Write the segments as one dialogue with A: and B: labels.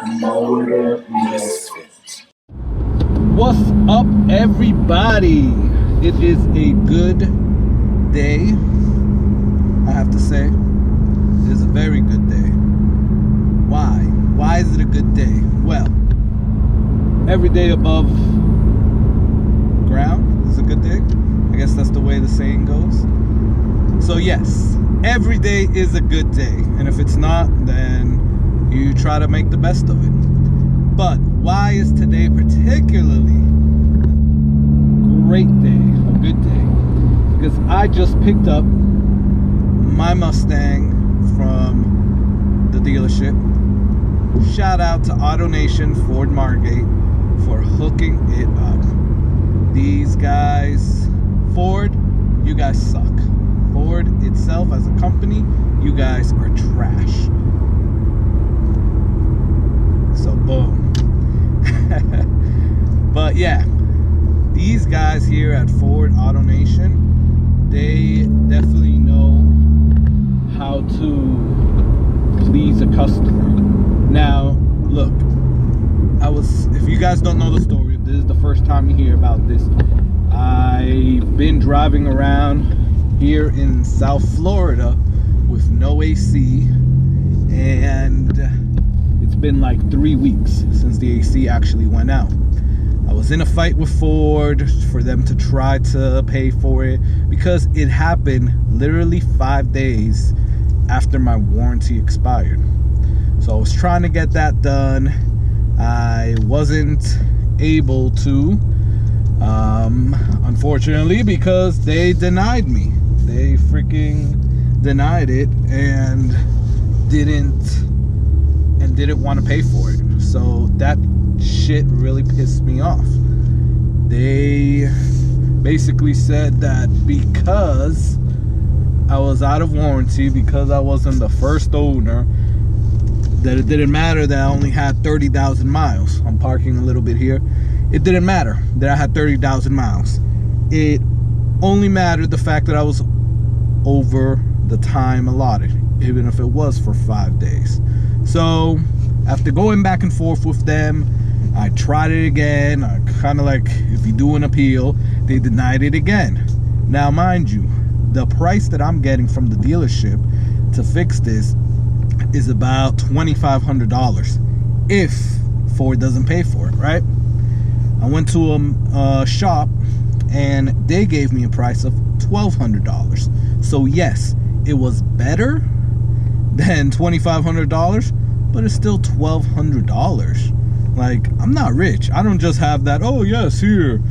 A: Motor Misfit.
B: What's up, everybody? It is a good day, I have to say. It is a very good day. Why? Why is it a good day? Well, every day above ground is a good day. I guess that's the way the saying goes. So yes, every day is a good day. And if it's not, then you try to make the best of it. But why is today particularly a great day, a good day? Because I just picked up my Mustang from the dealership. Shout out to AutoNation Ford Margate for hooking it up. These guys, Ford, you guys suck. Ford itself as a company, you guys are trash. So boom. But yeah, these guys here at Ford AutoNation, they definitely know how to please a customer. Now, look, if you guys don't know the story, if this is the first time you hear about this, I've been driving around here in South Florida with no AC, and it's been like 3 weeks since the AC actually went out. I was in a fight with Ford for them to try to pay for it because it happened literally 5 days after my warranty expired. So I was trying to get that done. I wasn't able to, unfortunately, because they denied me. They freaking denied it and didn't want to pay for it. So that shit really pissed me off. They basically said that because I was out of warranty, because I wasn't the first owner, that it didn't matter that I only had 30,000 miles. I'm parking a little bit here. It didn't matter that I had 30,000 miles. It only mattered the fact that I was over the time allotted, even if it was for 5 days. So after going back and forth with them, I tried it again. I kind of like, if you do an appeal, they denied it again. Now, mind you, the price that I'm getting from the dealership to fix this is about $2,500 if Ford doesn't pay for it, right? I went to a shop and they gave me a price of $1,200. So yes, it was better than $2,500, but it's still $1,200. Like, I'm not rich. I don't just have that, oh yes, here,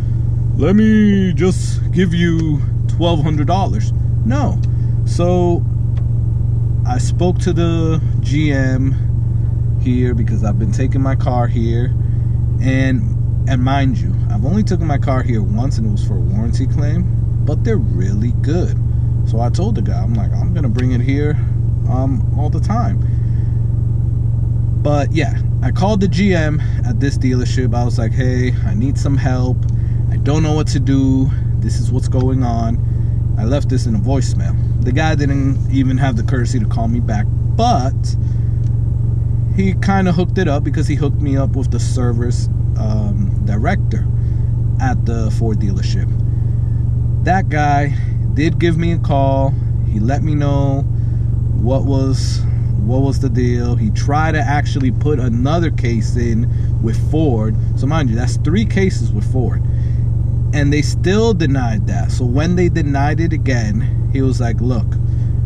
B: let me just give you $1,200. No. So I spoke to the GM here because I've been taking my car here, and mind you, I've only taken my car here once and it was for a warranty claim, but they're really good. So I told the guy, I'm like, I'm gonna bring it here all the time. But yeah, I called the GM at this dealership. I was like, hey, I need some help. I don't know what to do. This is what's going on. I left this in a voicemail. The guy didn't even have the courtesy to call me back, but he kind of hooked it up because he hooked me up with the service director at the Ford dealership. That guy did give me a call. He let me know what was the deal. He tried to actually put another case in with Ford. So mind you, that's 3 cases with Ford. And they still denied that. So when they denied it again, he was like, look,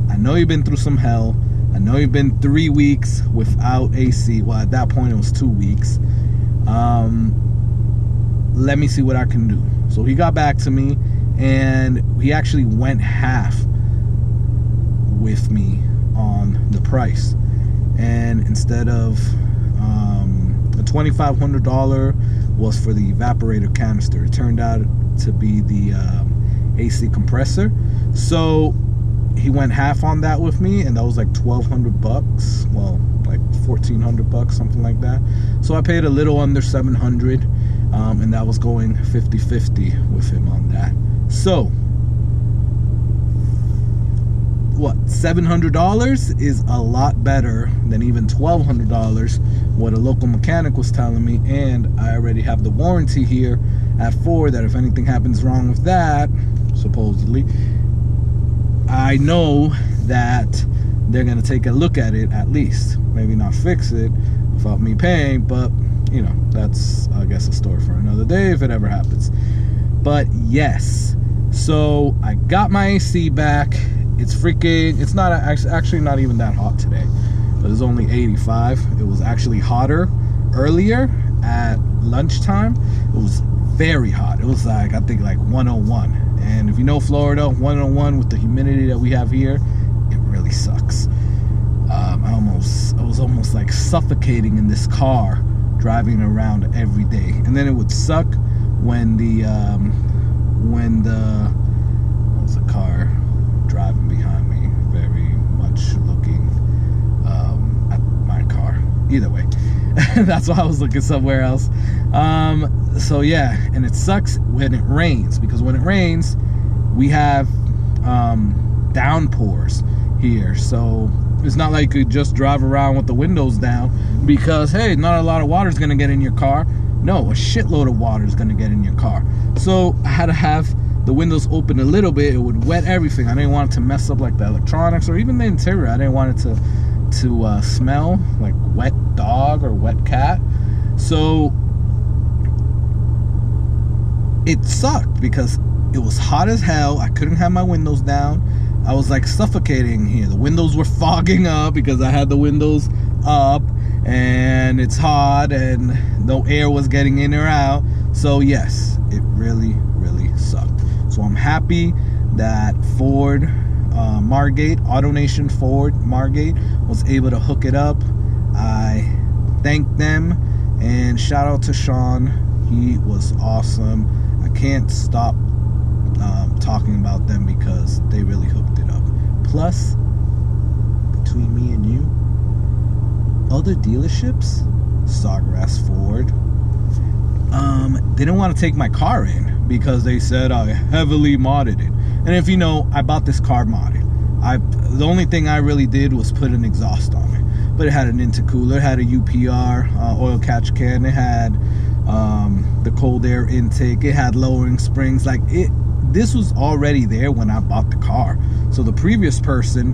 B: I know you've been through some hell. I know you've been 3 weeks without AC. Well, at that point, it was 2 weeks. Let me see what I can do. So he got back to me, and he actually went half with me on the price. And instead of the $2,500 was for the evaporator canister, it turned out to be the AC compressor. So he went half on that with me, and that was like $1,200. Well, like $1,400, something like that. So I paid a little under $700, and that was going 50-50 with him on that. So what, $700 is a lot better than even $1,200 what a local mechanic was telling me. And I already have the warranty here at Ford that if anything happens wrong with that, supposedly, I know that they're gonna take a look at it, at least. Maybe not fix it without me paying, but you know, that's, I guess, a story for another day if it ever happens. But yes, so I got my AC back. It's freaking, it's not actually not even that hot today, but it's only 85. It was actually hotter earlier at lunchtime. It was very hot. It was like, I think like 101. And if you know Florida, 101 with the humidity that we have here, it really sucks. I was almost like suffocating in this car driving around every day. And then it would suck when the what was the car driving behind me, very much looking at my car. Either way, that's why I was looking somewhere else. So yeah, and it sucks when it rains, because when it rains we have downpours here, so it's not like you just drive around with the windows down, because hey, not a lot of water is going to get in your car. No, a shitload of water is going to get in your car. So I had to have the windows open a little bit. It would wet everything. I didn't want it to mess up like the electronics or even the interior. I didn't want it to smell like wet dog or wet cat. So it sucked because it was hot as hell. I couldn't have my windows down. I was like suffocating here. The windows were fogging up because I had the windows up, and it's hot and no air was getting in or out. So yes, it really, really sucked. So I'm happy that Ford Margate, AutoNation Ford Margate, was able to hook it up. I thank them, and shout out to Sean. He was awesome. I can't stop talking about them because they really hooked it up. Plus, between me and you, other dealerships, Sawgrass Ford, they didn't want to take my car in because they said I heavily modded it. And if you know, I bought this car modded. The only thing I really did was put an exhaust on it, but it had an intercooler, it had a UPR, oil catch can, it had the cold air intake, it had lowering springs. Like this was already there when I bought the car. So the previous person,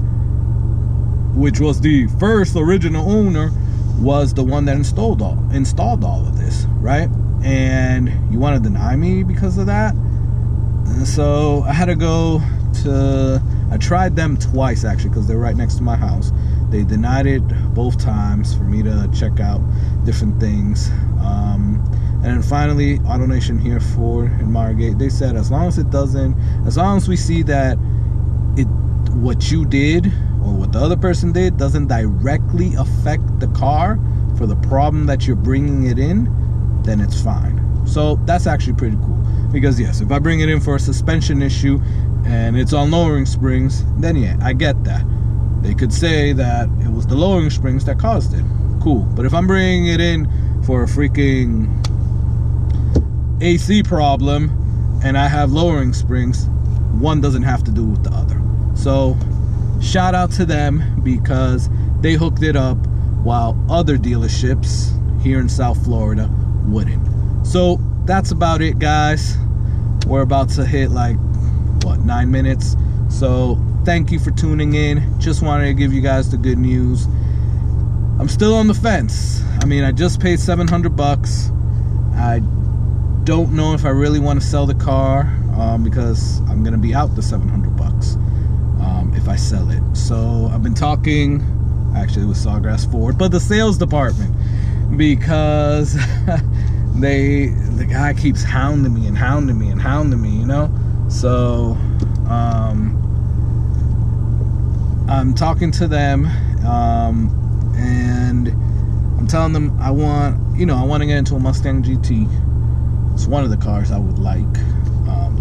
B: which was the first original owner, was the one that installed all of this, right? And you want to deny me because of that? And so I had to go to, I tried them twice actually, because they're right next to my house. They denied it both times for me to check out different things. And then finally, AutoNation here, Ford in Margate, they said as long as we see that what you did or what the other person did doesn't directly affect the car for the problem that you're bringing it in, then it's fine. So that's actually pretty cool, because yes, if I bring it in for a suspension issue and it's on lowering springs, then yeah, I get that. They could say that it was the lowering springs that caused it. Cool. But if I'm bringing it in for a freaking AC problem and I have lowering springs, one doesn't have to do with the other. So shout out to them, because they hooked it up while other dealerships here in South Florida wouldn't. So that's about it, guys. We're about to hit like what, 9 minutes. So thank you for tuning in. Just wanted to give you guys the good news. I'm still on the fence. I mean, I just paid $700. I don't know if I really want to sell the car, because I'm gonna be out the $700 if I sell it. So I've been talking actually with Sawgrass Ford, but the sales department, because the guy keeps hounding me, you know. So I'm talking to them, and I'm telling them I want to get into a Mustang GT. It's one of the cars I would like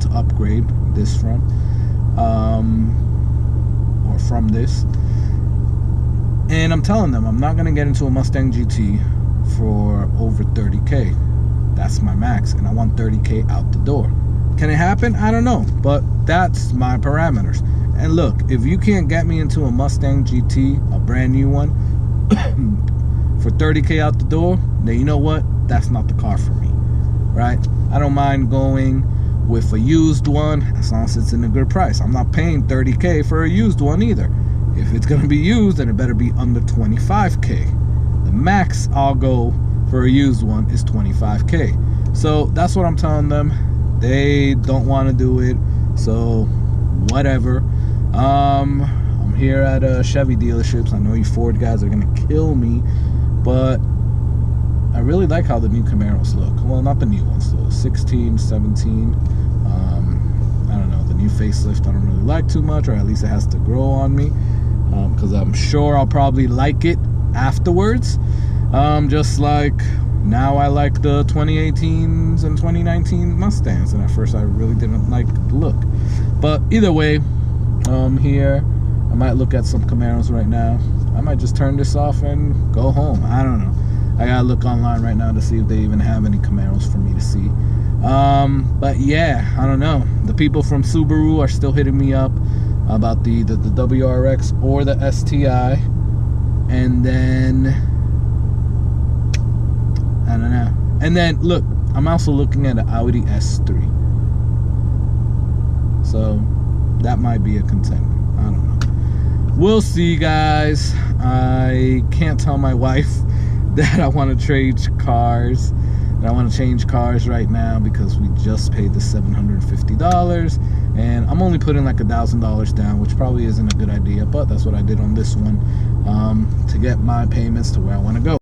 B: to upgrade this from, or from this. And I'm telling them I'm not going to get into a Mustang GT for over 30K. That's my max, and I want 30K out the door. Can it happen? I don't know, but that's my parameters. And look, if you can't get me into a Mustang GT, a brand new one, for $30K out the door, then you know what? That's not the car for me, right? I don't mind going with a used one as long as it's in a good price. I'm not paying $30K for a used one either. If it's gonna be used, then it better be under $25K. The max I'll go for a used one is $25K. So that's what I'm telling them. They don't want to do it, so whatever. I'm here at Chevy dealerships. I know you Ford guys are gonna kill me, but I really like how the new Camaros look. Well, not the new ones, the 16, 17. I don't know, the new facelift I don't really like too much, or at least it has to grow on me, because I'm sure I'll probably like it afterwards. Just like now I like the 2018s and 2019 Mustangs, and at first I really didn't like the look. But either way, here I might look at some Camaros right now. I might just turn this off and go home. I don't know. I gotta look online right now to see if they even have any Camaros for me to see. But yeah, I don't know. The people from Subaru are still hitting me up about the WRX or the STI. And then I don't know. And then look, I'm also looking at an Audi S3. So that might be a contender. I don't know. We'll see, guys. I can't tell my wife that I want to trade cars. And I want to change cars right now because we just paid the $750, and I'm only putting like $1,000 down, which probably isn't a good idea, but that's what I did on this one, to get my payments to where I want to go.